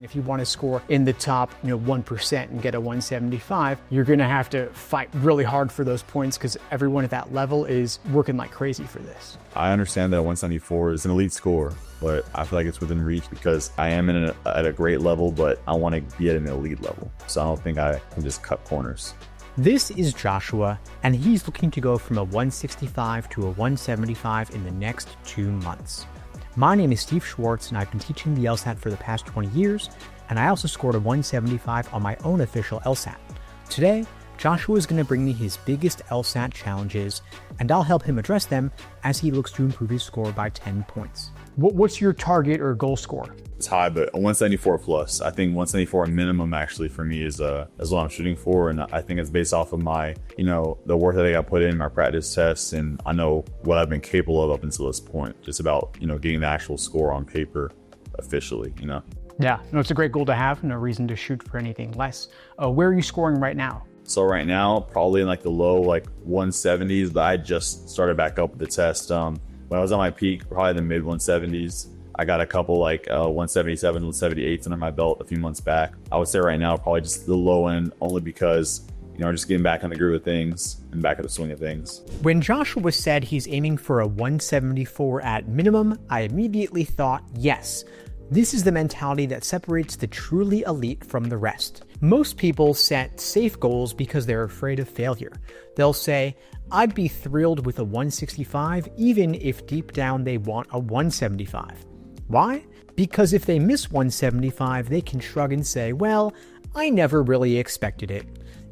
If you want to score in the top 1% and get a 175, you're going to have to fight really hard for those points because everyone at that level is working like crazy for this. I understand that 174 is an elite score, but I feel like it's within reach because I am at a great level, but I want to be at an elite level. So I don't think I can just cut corners. This is Joshua, and he's looking to go from a 165 to a 175 in the next 2 months. My name is Steve Schwartz, and I've been teaching the LSAT for the past 20 years, and I also scored a 175 on my own official LSAT. Today, Joshua is going to bring me his biggest LSAT challenges, and I'll help him address them as he looks to improve his score by 10 points. What's your target or goal score? It's high, but a 174 plus. I think 174 minimum actually for me is what I'm shooting for, and I think it's based off of my, the work that I put in my practice tests, and I know what I've been capable of up until this point. Just about getting the actual score on paper officially. Yeah, no, it's a great goal to have. No reason to shoot for anything less. Where are you scoring right now? So right now, probably in the low 170s, but I just started back up with the test. When I was on my peak, probably the mid 170s. I got a couple 177, 178s under my belt a few months back. I would say right now, probably just the low end, only because, just getting back on the groove of things and back at the swing of things. When Joshua said he's aiming for a 174 at minimum, I immediately thought, yes, this is the mentality that separates the truly elite from the rest. Most people set safe goals because they're afraid of failure. They'll say, I'd be thrilled with a 165 even if deep down they want a 175. Why? Because if they miss 175, they can shrug and say, well, I never really expected it.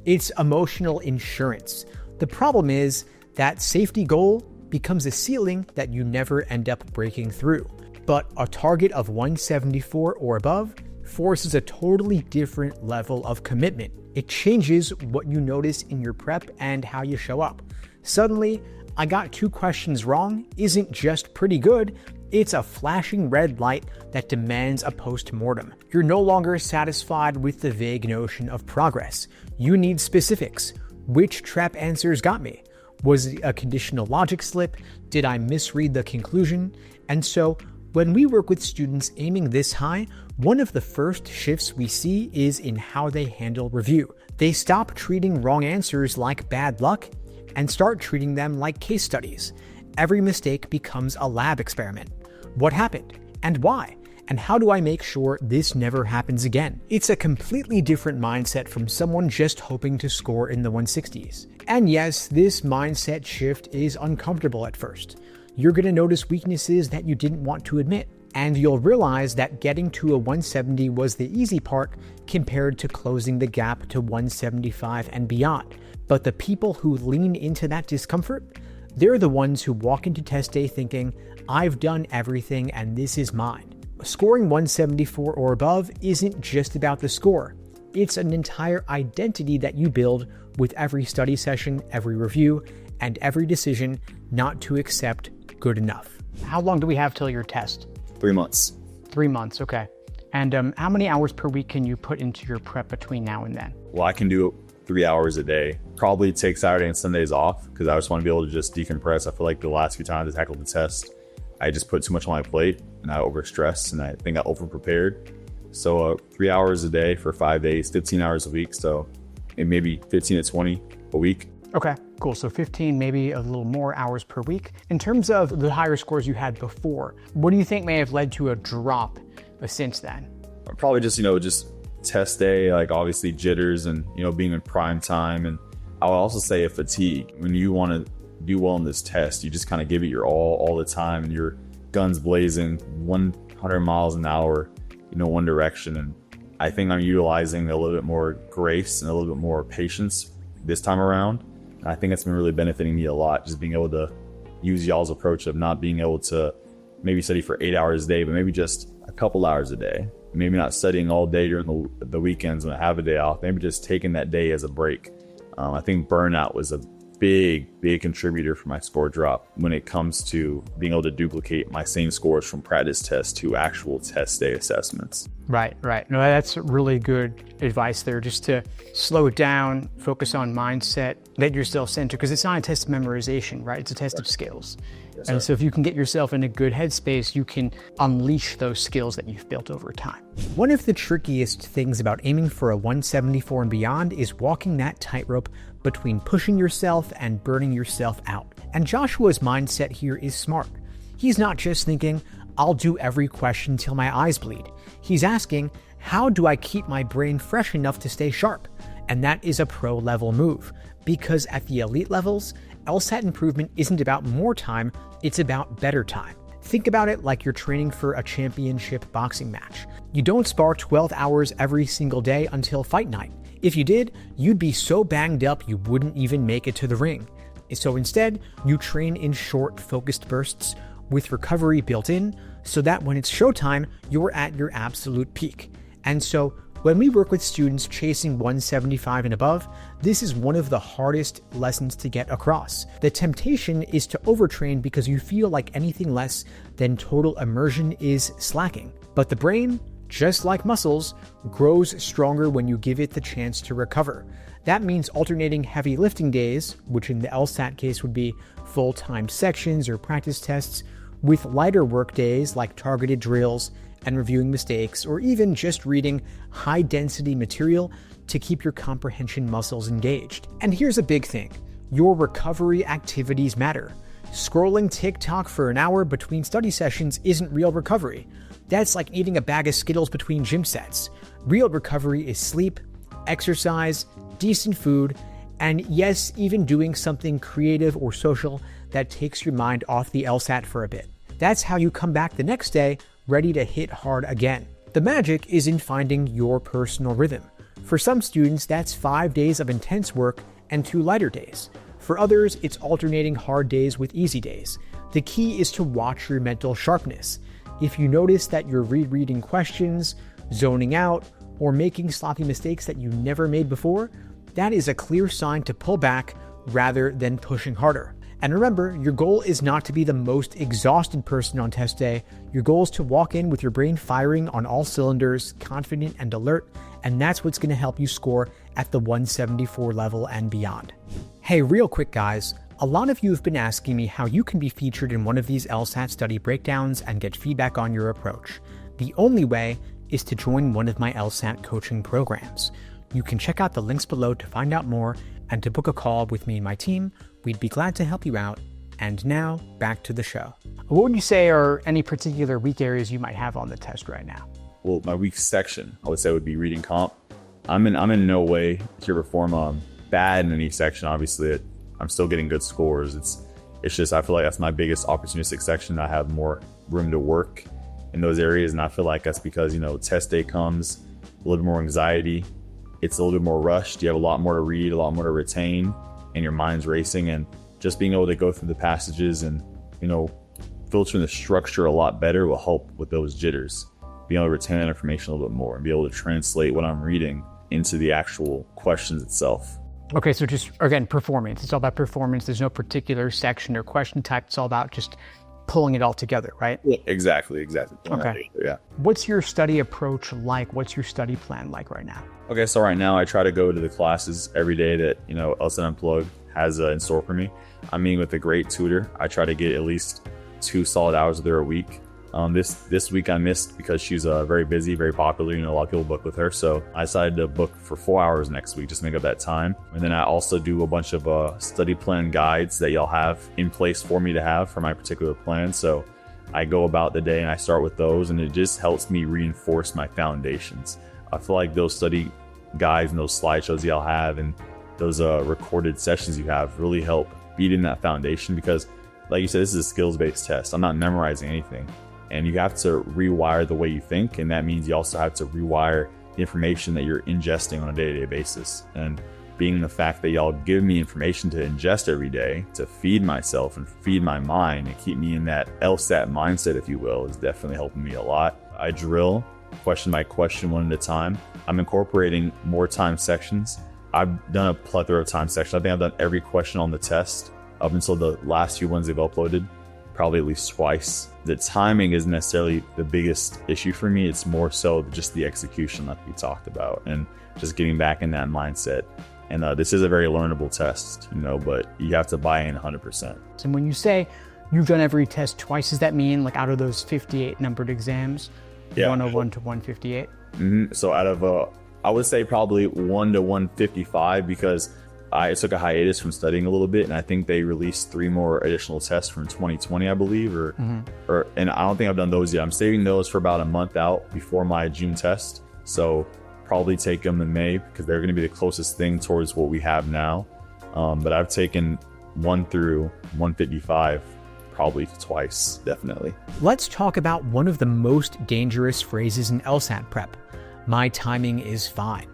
It's emotional insurance. The problem is that safety goal becomes a ceiling that you never end up breaking through. But a target of 174 or above forces a totally different level of commitment. It changes what you notice in your prep and how you show up. Suddenly, I got 2 questions wrong isn't just pretty good, it's a flashing red light that demands a post-mortem. You're no longer satisfied with the vague notion of progress. You need specifics. Which trap answers got me? Was it a conditional logic slip? Did I misread the conclusion? And so, when we work with students aiming this high, one of the first shifts we see is in how they handle review. They stop treating wrong answers like bad luck and start treating them like case studies. Every mistake becomes a lab experiment. What happened? And why? And how do I make sure this never happens again? It's a completely different mindset from someone just hoping to score in the 160s. And yes, this mindset shift is uncomfortable at first. You're going to notice weaknesses that you didn't want to admit. And you'll realize that getting to a 170 was the easy part compared to closing the gap to 175 and beyond. But the people who lean into that discomfort, they're the ones who walk into test day thinking, I've done everything and this is mine. Scoring 174 or above isn't just about the score. It's an entire identity that you build with every study session, every review, and every decision not to accept good enough. How long do we have till your test? 3 months. 3 months, okay. And how many hours per week can you put into your prep between now and then? Well, I can do 3 hours a day. Probably take Saturday and Sundays off because I just want to be able to just decompress. I feel like the last few times I tackled the test, I just put too much on my plate and I overstressed and I think I overprepared. So 3 hours a day for 5 days, 15 hours a week. So maybe 15 to 20 a week. Okay, cool. So 15, maybe a little more hours per week. In terms of the higher scores you had before, what do you think may have led to a drop since then? Probably just, just test day, obviously jitters and, being in prime time. And I'll also say a fatigue. When you want to do well in this test, you just kind of give it your all the time and your guns blazing 100 miles an hour, one direction. And I think I'm utilizing a little bit more grace and a little bit more patience this time around. And I think it's been really benefiting me a lot, just being able to use y'all's approach of not being able to maybe study for 8 hours a day, but maybe just a couple hours a day. Maybe not studying all day during the weekends when I have a day off, maybe just taking that day as a break. I think burnout was a big contributor for my score drop when it comes to being able to duplicate my same scores from practice tests to actual test day assessments. Right. No, that's really good advice there, just to slow it down, focus on mindset, let yourself center, because it's not a test of memorization, right? It's a test of skills. Yes, And sir. so if you can get yourself in a good headspace, you can unleash those skills that you've built over time. One of the trickiest things about aiming for a 174 and beyond is walking that tightrope between pushing yourself and burning yourself out. And Joshua's mindset here is smart. He's not just thinking, I'll do every question till my eyes bleed. He's asking, how do I keep my brain fresh enough to stay sharp? And that is a pro level move, because at the elite levels, LSAT improvement isn't about more time, it's about better time. Think about it like you're training for a championship boxing match. You don't spar 12 hours every single day until fight night. If you did, you'd be so banged up you wouldn't even make it to the ring. So instead, you train in short, focused bursts with recovery built in so that when it's showtime, you're at your absolute peak. And so when we work with students chasing 175 and above, this is one of the hardest lessons to get across. The temptation is to overtrain because you feel like anything less than total immersion is slacking. But the brain, just like muscles, grows stronger when you give it the chance to recover. That means alternating heavy lifting days, which in the LSAT case would be full-time sections or practice tests, with lighter work days like targeted drills and reviewing mistakes, or even just reading high-density material to keep your comprehension muscles engaged. And here's a big thing. Your recovery activities matter. Scrolling TikTok for an hour between study sessions isn't real recovery. That's like eating a bag of Skittles between gym sets. Real recovery is sleep, exercise, decent food, and yes, even doing something creative or social that takes your mind off the LSAT for a bit. That's how you come back the next day ready to hit hard again. The magic is in finding your personal rhythm. For some students, that's 5 days of intense work and 2 lighter days. For others, it's alternating hard days with easy days. The key is to watch your mental sharpness. If you notice that you're rereading questions, zoning out, or making sloppy mistakes that you never made before, that is a clear sign to pull back rather than pushing harder. And remember, your goal is not to be the most exhausted person on test day. Your goal is to walk in with your brain firing on all cylinders, confident and alert, and that's what's going to help you score at the 174 level and beyond. Hey, real quick guys, a lot of you have been asking me how you can be featured in one of these LSAT study breakdowns and get feedback on your approach. The only way is to join one of my LSAT coaching programs. You can check out the links below to find out more and to book a call with me and my team. We'd be glad to help you out. And now, back to the show. What would you say are any particular weak areas you might have on the test right now? Well, my weak section, I would say, would be reading comp. I'm in no way here to perform bad in any section. Obviously, I'm still getting good scores. It's just I feel like that's my biggest opportunistic section. I have more room to work in those areas, and I feel like that's because test day comes, a little bit more anxiety. It's a little bit more rushed. You have a lot more to read, a lot more to retain, and your mind's racing. And just being able to go through the passages and filtering the structure a lot better will help with those jitters. Being able to retain that information a little bit more and be able to translate what I'm reading into the actual questions itself. Okay, so just, again, performance. It's all about performance. There's no particular section or question type. It's all about just pulling it all together, right? Yeah, exactly. Okay. Yeah. What's your study approach like? What's your study plan like right now? Okay, so right now I try to go to the classes every day that LSAT Unplugged has in store for me. I'm meeting with a great tutor. I try to get at least 2 solid hours with her a week. This week I missed because she's very busy, very popular. A lot of people book with her. So I decided to book for 4 hours next week just to make up that time. And then I also do a bunch of study plan guides that y'all have in place for me to have for my particular plan. So I go about the day and I start with those, and it just helps me reinforce my foundations. I feel like those study guides and those slideshows y'all have and those recorded sessions you have really help beating that foundation, because like you said, this is a skills-based test. I'm not memorizing anything. And you have to rewire the way you think, and that means you also have to rewire the information that you're ingesting on a day-to-day basis. And being the fact that y'all give me information to ingest every day to feed myself and feed my mind and keep me in that LSAT mindset, if you will, is definitely helping me a lot. I drill question by question, one at a time. I'm incorporating more time sections. I've done a plethora of time sections. I think I've done every question on the test up until the last few ones they've uploaded, probably at least twice. The timing isn't necessarily the biggest issue for me. It's more so just the execution that we talked about and just getting back in that mindset. And this is a very learnable test, but you have to buy in 100%. And when you say You've done every test twice. Does that mean, like, out of those 58 numbered exams, 101 to 158? So out of, I would say probably 1 to 155, because I took a hiatus from studying a little bit, and I think they released 3 more additional tests from 2020, I believe, and I don't think I've done those yet. I'm saving those for about a month out before my June test. So probably take them in May, because they're going to be the closest thing towards what we have now. But I've taken 1 through 155 probably twice, definitely. Let's talk about one of the most dangerous phrases in LSAT prep. My timing is fine.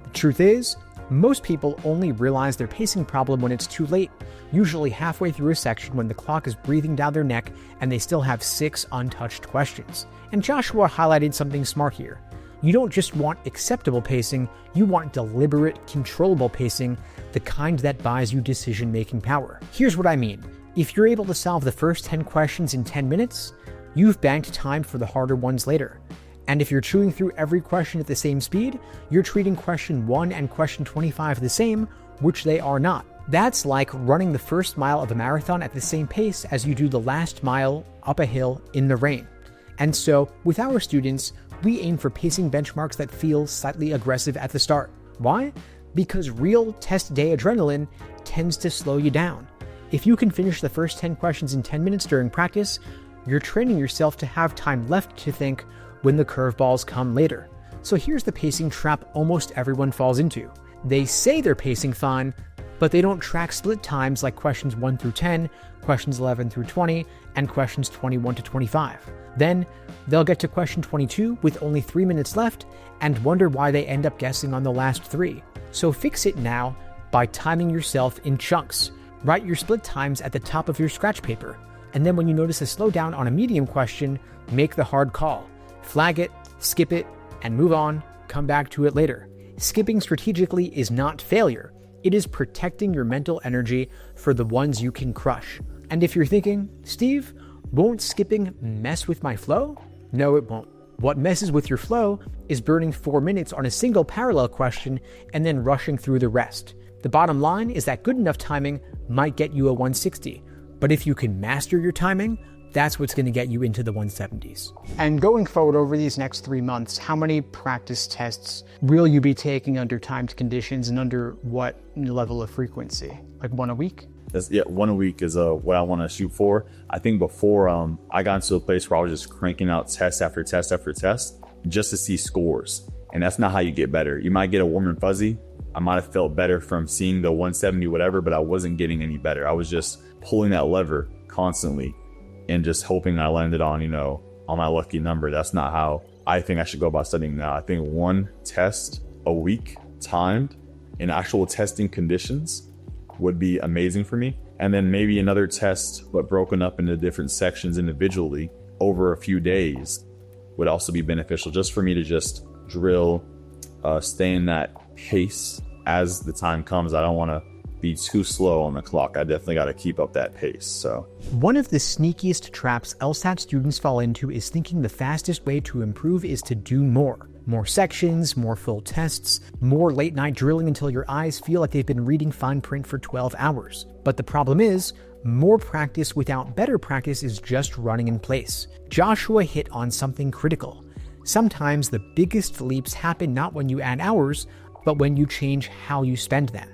The truth is, most people only realize their pacing problem when it's too late, usually halfway through a section when the clock is breathing down their neck and they still have 6 untouched questions. And Joshua highlighted something smart here. You don't just want acceptable pacing, you want deliberate, controllable pacing, the kind that buys you decision-making power. Here's what I mean. If you're able to solve the first 10 questions in 10 minutes, you've banked time for the harder ones later. And if you're chewing through every question at the same speed, you're treating question 1 and question 25 the same, which they are not. That's like running the first mile of a marathon at the same pace as you do the last mile up a hill in the rain. And so, with our students, we aim for pacing benchmarks that feel slightly aggressive at the start. Why? Because real test day adrenaline tends to slow you down. If you can finish the first 10 questions in 10 minutes during practice, you're training yourself to have time left to think when the curveballs come later. So here's the pacing trap almost everyone falls into. They say they're pacing fine, but they don't track split times like questions 1 through 10, questions 11 through 20, and questions 21 to 25. Then, they'll get to question 22 with only 3 minutes left and wonder why they end up guessing on the last 3. So fix it now by timing yourself in chunks. Write your split times at the top of your scratch paper, and then when you notice a slowdown on a medium question, make the hard call. Flag it, skip it, and move on, come back to it later. Skipping strategically is not failure. It is protecting your mental energy for the ones you can crush. And if you're thinking, Steve, won't skipping mess with my flow? No, it won't. What messes with your flow is burning 4 minutes on a single parallel question and then rushing through the rest. The bottom line is that good enough timing might get you a 160, but if you can master your timing, that's what's going to get you into the 170s. And going forward over these next 3 months, how many practice tests will you be taking under timed conditions and under what level of frequency? Like 1 a week? 1 a week is what I want to shoot for. I think before I got into a place where I was just cranking out test after test after test just to see scores. And that's not how you get better. You might get a warm and fuzzy. I might have felt better from seeing the 170 whatever, but I wasn't getting any better. I was just pulling that lever constantly and just hoping I landed on, on my lucky number. That's not how I think I should go about studying now. I think 1 test a week timed in actual testing conditions would be amazing for me. And then maybe another test, but broken up into different sections individually over a few days would also be beneficial, just for me to just drill, stay in that pace as the time comes. I don't want to be too slow on the clock. I definitely got to keep up that pace. So one of the sneakiest traps LSAT students fall into is thinking the fastest way to improve is to do more. More sections, more full tests, more late night drilling until your eyes feel like they've been reading fine print for 12 hours. But the problem is, more practice without better practice is just running in place. Joshua hit on something critical. Sometimes the biggest leaps happen not when you add hours, but when you change how you spend them.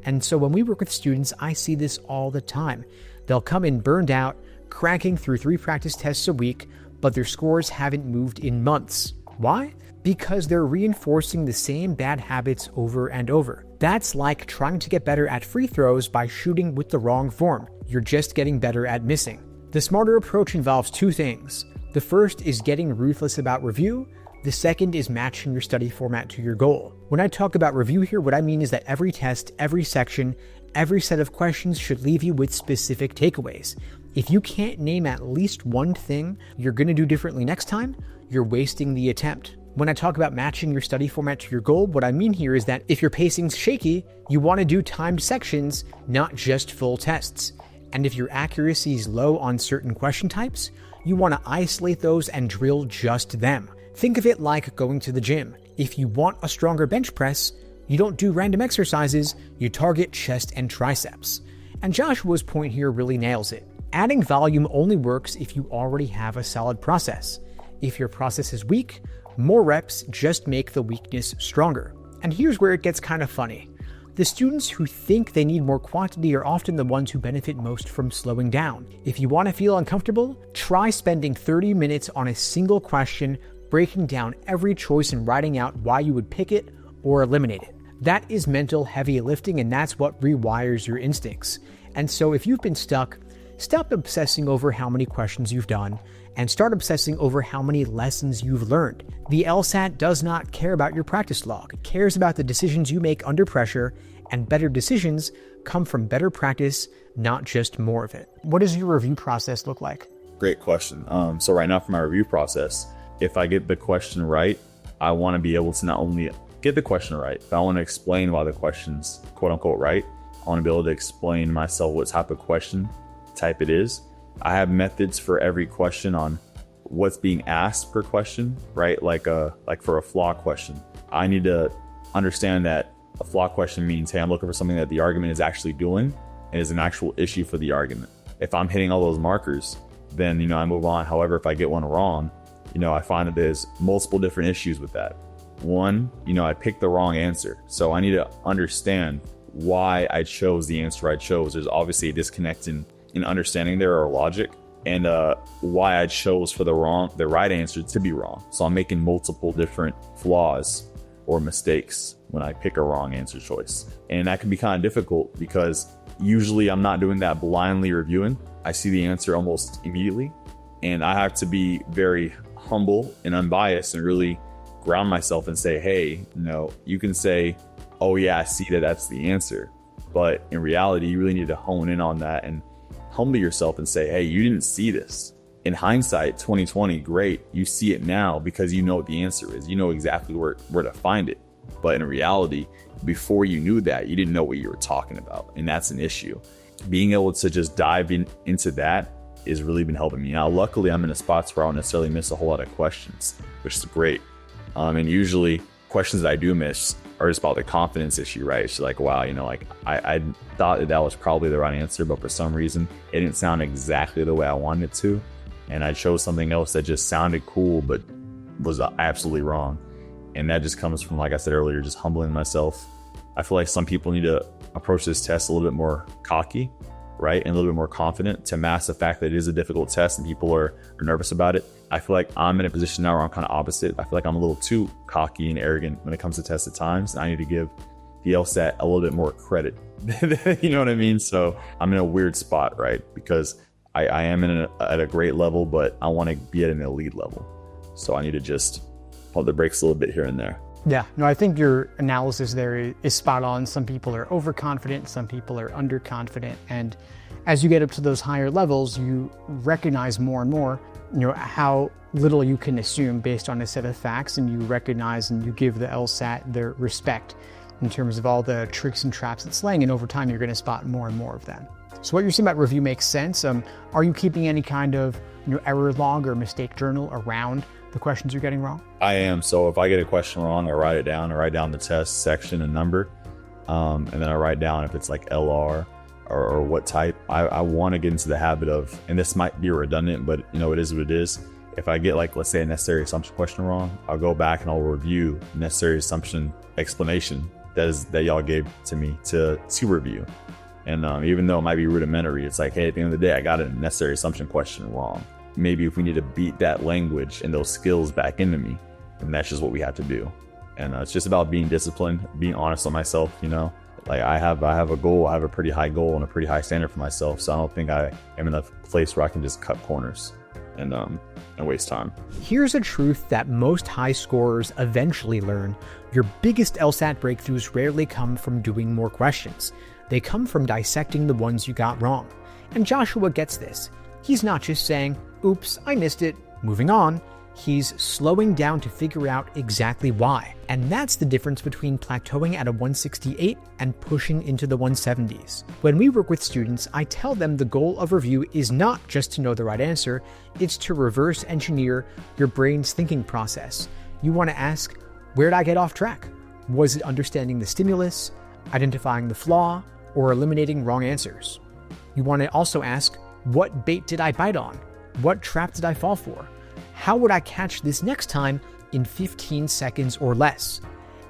And so when we work with students, I see this all the time. They'll come in burned out, cranking through 3 practice tests a week, but their scores haven't moved in months. Why? Because they're reinforcing the same bad habits over and over. That's like trying to get better at free throws by shooting with the wrong form. You're just getting better at missing. The smarter approach involves 2 things. The first is getting ruthless about review. The second is matching your study format to your goal. When I talk about review here, what I mean is that every test, every section, every set of questions should leave you with specific takeaways. If you can't name at least one thing you're going to do differently next time, you're wasting the attempt. When I talk about matching your study format to your goal, what I mean here is that if your pacing's shaky, you want to do timed sections, not just full tests. And if your accuracy is low on certain question types, you want to isolate those and drill just them. Think of it like going to the gym. If you want a stronger bench press, you don't do random exercises, you target chest and triceps. And Joshua's point here really nails it. Adding volume only works if you already have a solid process. If your process is weak, more reps just make the weakness stronger. And here's where it gets kind of funny. The students who think they need more quantity are often the ones who benefit most from slowing down. If you want to feel uncomfortable, try spending 30 minutes on a single question, breaking down every choice and writing out why you would pick it or eliminate it. That is mental heavy lifting, and that's what rewires your instincts. And so if you've been stuck, stop obsessing over how many questions you've done and start obsessing over how many lessons you've learned. The LSAT does not care about your practice log. It cares about the decisions you make under pressure, and better decisions come from better practice, not just more of it. What does your review process look like? Great question. So right now for my review process, if I get the question right, I want to be able to not only get the question right, but I want to explain why the question's quote unquote right. I want to be able to explain myself what type of question type it is. I have methods for every question on what's being asked per question, right? Like for a flaw question, I need to understand that a flaw question means, hey, I'm looking for something that the argument is actually doing and is an actual issue for the argument. If I'm hitting all those markers, then, I move on. However, if I get one wrong, I find that there's multiple different issues with that. One, I picked the wrong answer. So I need to understand why I chose the answer I chose. There's obviously a disconnect in understanding there or logic, and why I chose for the right answer to be wrong. So I'm making multiple different flaws or mistakes when I pick a wrong answer choice. And that can be kind of difficult because usually I'm not doing that blindly reviewing. I see the answer almost immediately, and I have to be very humble and unbiased and really ground myself and say, hey, you can say, oh yeah, I see that that's the answer. But in reality, you really need to hone in on that and humble yourself and say, hey, you didn't see this. In hindsight, 2020, great. You see it now because you know what the answer is. You know exactly where to find it. But in reality, before you knew that, you didn't know what you were talking about. And that's an issue. Being able to just dive into that has really been helping me. Now, luckily, I'm in a spot where I don't necessarily miss a whole lot of questions, which is great. And usually questions that I do miss are just about the confidence issue, right? It's like, wow, I thought that was probably the right answer, but for some reason it didn't sound exactly the way I wanted it to. And I chose something else that just sounded cool, but was absolutely wrong. And that just comes from, like I said earlier, just humbling myself. I feel like some people need to approach this test a little bit more cocky, right? And a little bit more confident to mask the fact that it is a difficult test and people are nervous about it. I feel like I'm in a position now where I'm kind of opposite. I feel like I'm a little too cocky and arrogant when it comes to tests at times. And I need to give the LSAT a little bit more credit. You know what I mean? So I'm in a weird spot, right? Because I am at a great level, but I want to be at an elite level. So I need to just pump the brakes a little bit here and there. Yeah, no, I think your analysis there is spot on. Some people are overconfident, some people are underconfident. And as you get up to those higher levels, you recognize more and more, how little you can assume based on a set of facts, and you recognize and you give the LSAT their respect in terms of all the tricks and traps it's laying, and over time you're going to spot more and more of them. So what you're saying about review makes sense. Are you keeping any kind of error log or mistake journal around the questions you're getting wrong? I am. So if I get a question wrong, I write it down. I write down the test section and number, and then I write down if it's like LR or what type. I want to get into the habit of, and this might be redundant, but it is what it is. If I get, like, let's say a necessary assumption question wrong, I'll go back and I'll review necessary assumption explanation that y'all gave to me to review. And even though it might be rudimentary, it's like, hey, at the end of the day, I got a necessary assumption question wrong. Maybe if we need to beat that language and those skills back into me, then that's just what we have to do. And it's just about being disciplined, being honest with myself. Like I have a goal. I have a pretty high goal and a pretty high standard for myself. So I don't think I am in a place where I can just cut corners and waste time. Here's a truth that most high scorers eventually learn. Your biggest LSAT breakthroughs rarely come from doing more questions. They come from dissecting the ones you got wrong. And Joshua gets this. He's not just saying, oops, I missed it, moving on. He's slowing down to figure out exactly why. And that's the difference between plateauing at a 168 and pushing into the 170s. When we work with students, I tell them the goal of review is not just to know the right answer, it's to reverse engineer your brain's thinking process. You want to ask, where did I get off track? Was it understanding the stimulus, identifying the flaw, or eliminating wrong answers? You want to also ask, What bait did I bite on? What trap did I fall for? How would I catch this next time in 15 seconds or less?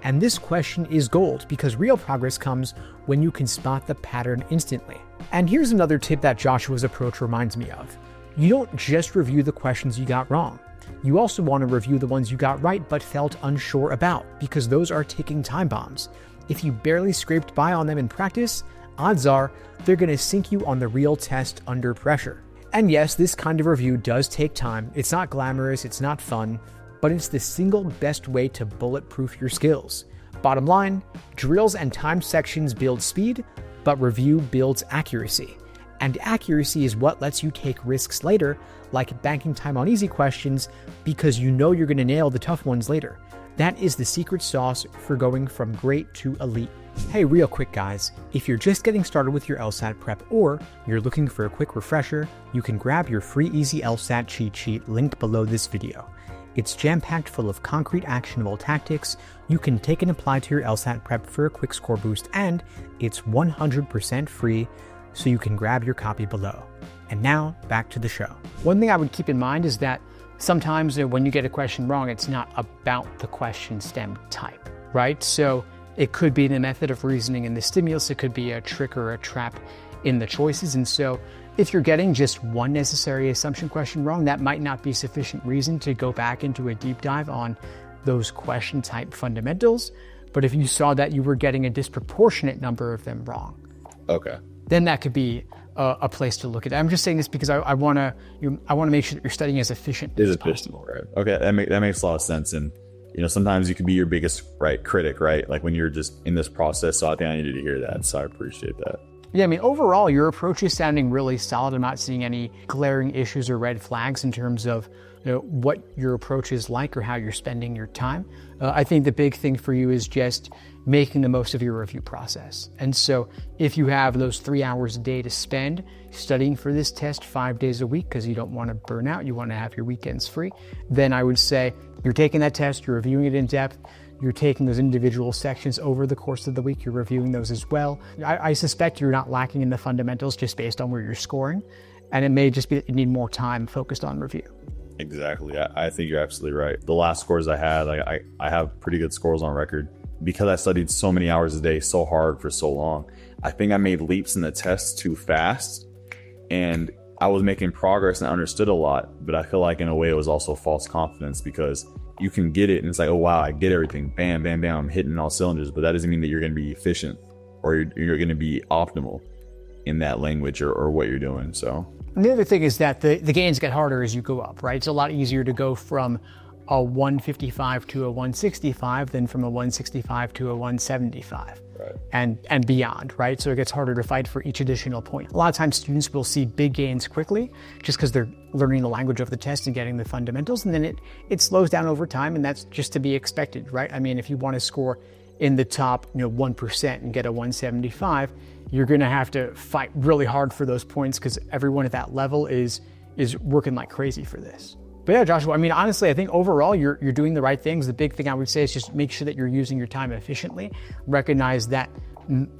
And this question is gold because real progress comes when you can spot the pattern instantly. And here's another tip that Joshua's approach reminds me of. You don't just review the questions you got wrong. You also want to review the ones you got right but felt unsure about, because those are ticking time bombs. If you barely scraped by on them in practice, odds are they're going to sink you on the real test under pressure. And yes, this kind of review does take time. It's not glamorous, it's not fun, but it's the single best way to bulletproof your skills. Bottom line, drills and time sections build speed, but review builds accuracy. And accuracy is what lets you take risks later, like banking time on easy questions, because you know you're going to nail the tough ones later. That is the secret sauce for going from great to elite. Hey, real quick guys, if you're just getting started with your LSAT prep or you're looking for a quick refresher, you can grab your free easy LSAT cheat sheet linked below this video. It's jam-packed full of concrete actionable tactics you can take and apply to your LSAT prep for a quick score boost, and it's 100% free, so you can grab your copy below. And now, back to the show. One thing I would keep in mind is that sometimes when you get a question wrong, it's not about the question stem type, right? So it could be the method of reasoning in the stimulus, it could be a trick or a trap in the choices. And so if you're getting just one necessary assumption question wrong, that might not be sufficient reason to go back into a deep dive on those question type fundamentals. But if you saw that you were getting a disproportionate number of them wrong, Okay. then that could be a place to look at it. I'm just saying this because I want to make sure that you're studying as efficient as possible. Right. Okay, that makes a lot of sense. And sometimes you can be your biggest critic, right? Like when you're just in this process. So I think I needed to hear that. So I appreciate that. Yeah, I mean, overall, your approach is sounding really solid. I'm not seeing any glaring issues or red flags in terms of what your approach is like or how you're spending your time. I think the big thing for you is just making the most of your review process. And so if you have those 3 hours a day to spend studying for this test 5 days a week because you don't want to burn out, you want to have your weekends free, then I would say you're taking that test, you're reviewing it in depth, you're taking those individual sections over the course of the week, you're reviewing those as well. I suspect you're not lacking in the fundamentals just based on where you're scoring, and it may just be that you need more time focused on review. Exactly. I think you're absolutely right. The last scores I had, I have pretty good scores on record because I studied so many hours a day, so hard for so long. I think I made leaps in the tests too fast, and I was making progress and I understood a lot, but I feel like in a way it was also false confidence because you can get it and it's like, oh wow, I get everything, bam, bam, bam, I'm hitting all cylinders, but that doesn't mean that you're going to be efficient or you're going to be optimal in that language or what you're doing. So and the other thing is that the gains get harder as you go up, right? It's a lot easier to go from a 155 to a 165 than from a 165 to a 175. Right. And beyond, right? So it gets harder to fight for each additional point. A lot of times students will see big gains quickly just because they're learning the language of the test and getting the fundamentals, and then it slows down over time, and that's just to be expected, right? I mean, if you want to score in the top 1% and get a 175, you're going to have to fight really hard for those points because everyone at that level is working like crazy for this. But yeah, Joshua, I mean, honestly, I think overall you're doing the right things. The big thing I would say is just make sure that you're using your time efficiently. Recognize that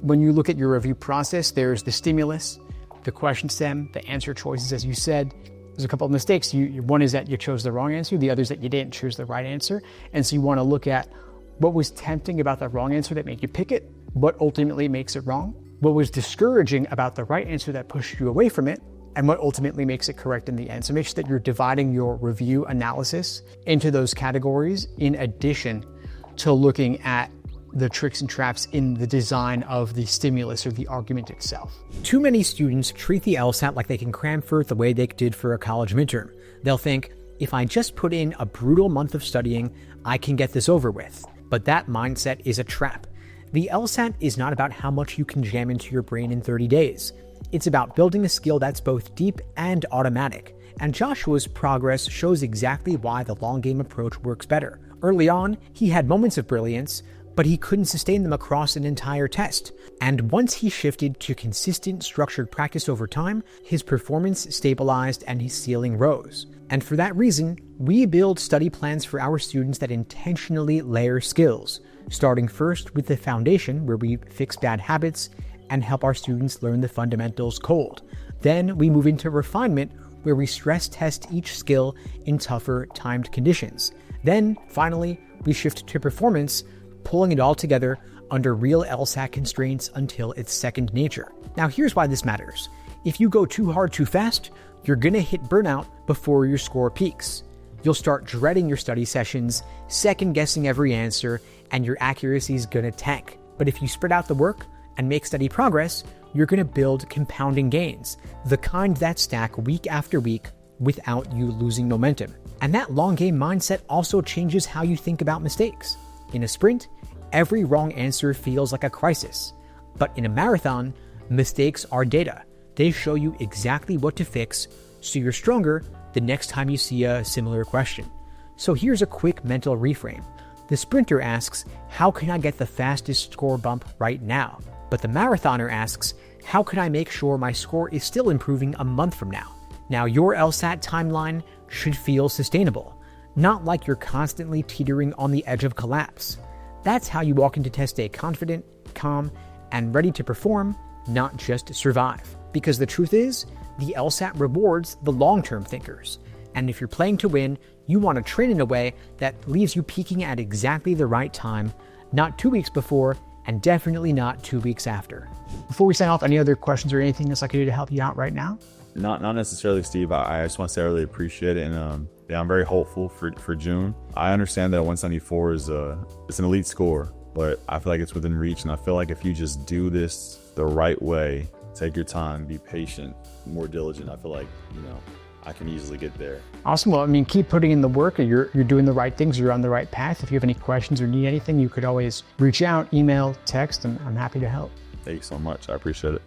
when you look at your review process, there's the stimulus, the question stem, the answer choices, as you said. There's a couple of mistakes. One is that you chose the wrong answer. The other is that you didn't choose the right answer. And so you want to look at what was tempting about the wrong answer that made you pick it, what ultimately makes it wrong, what was discouraging about the right answer that pushed you away from it, and what ultimately makes it correct in the end. So make sure that you're dividing your review analysis into those categories in addition to looking at the tricks and traps in the design of the stimulus or the argument itself. Too many students treat the LSAT like they can cram for it the way they did for a college midterm. They'll think, if I just put in a brutal month of studying, I can get this over with. But that mindset is a trap. The LSAT is not about how much you can jam into your brain in 30 days. It's about building a skill that's both deep and automatic. And Joshua's progress shows exactly why the long game approach works better. Early on, he had moments of brilliance, but he couldn't sustain them across an entire test. And once he shifted to consistent, structured practice over time, his performance stabilized and his ceiling rose. And for that reason, we build study plans for our students that intentionally layer skills, starting first with the foundation, where we fix bad habits and help our students learn the fundamentals cold. Then we move into refinement, where we stress test each skill in tougher timed conditions. Then, finally, we shift to performance, pulling it all together under real LSAT constraints until it's second nature. Now here's why this matters. If you go too hard too fast, you're gonna hit burnout before your score peaks. You'll start dreading your study sessions, second guessing every answer, and your accuracy is gonna tank. But if you spread out the work and make steady progress, you're gonna build compounding gains, the kind that stack week after week without you losing momentum. And that long game mindset also changes how you think about mistakes. In a sprint, every wrong answer feels like a crisis. But in a marathon, mistakes are data. They show you exactly what to fix, so you're stronger the next time you see a similar question. So here's a quick mental reframe. The sprinter asks, how can I get the fastest score bump right now? But the marathoner asks, how can I make sure my score is still improving a month from now? Now your LSAT timeline should feel sustainable, not like you're constantly teetering on the edge of collapse. That's how you walk into test day confident, calm, and ready to perform, not just survive. Because the truth is, the LSAT rewards the long-term thinkers. And if you're playing to win, you want to train in a way that leaves you peaking at exactly the right time, not 2 weeks before, and definitely not 2 weeks after. Before we sign off, any other questions or anything else I could do to help you out right now? Not necessarily, Steve. I just want to say I really appreciate it, and yeah, I'm very hopeful for June. I understand that 174 is it's an elite score, but I feel like it's within reach, and I feel like if you just do this the right way, take your time, be patient, more diligent, I feel like, I can easily get there. Awesome. Well, keep putting in the work. You're doing the right things. You're on the right path. If you have any questions or need anything, you could always reach out, email, text, and I'm happy to help. Thank you so much. I appreciate it.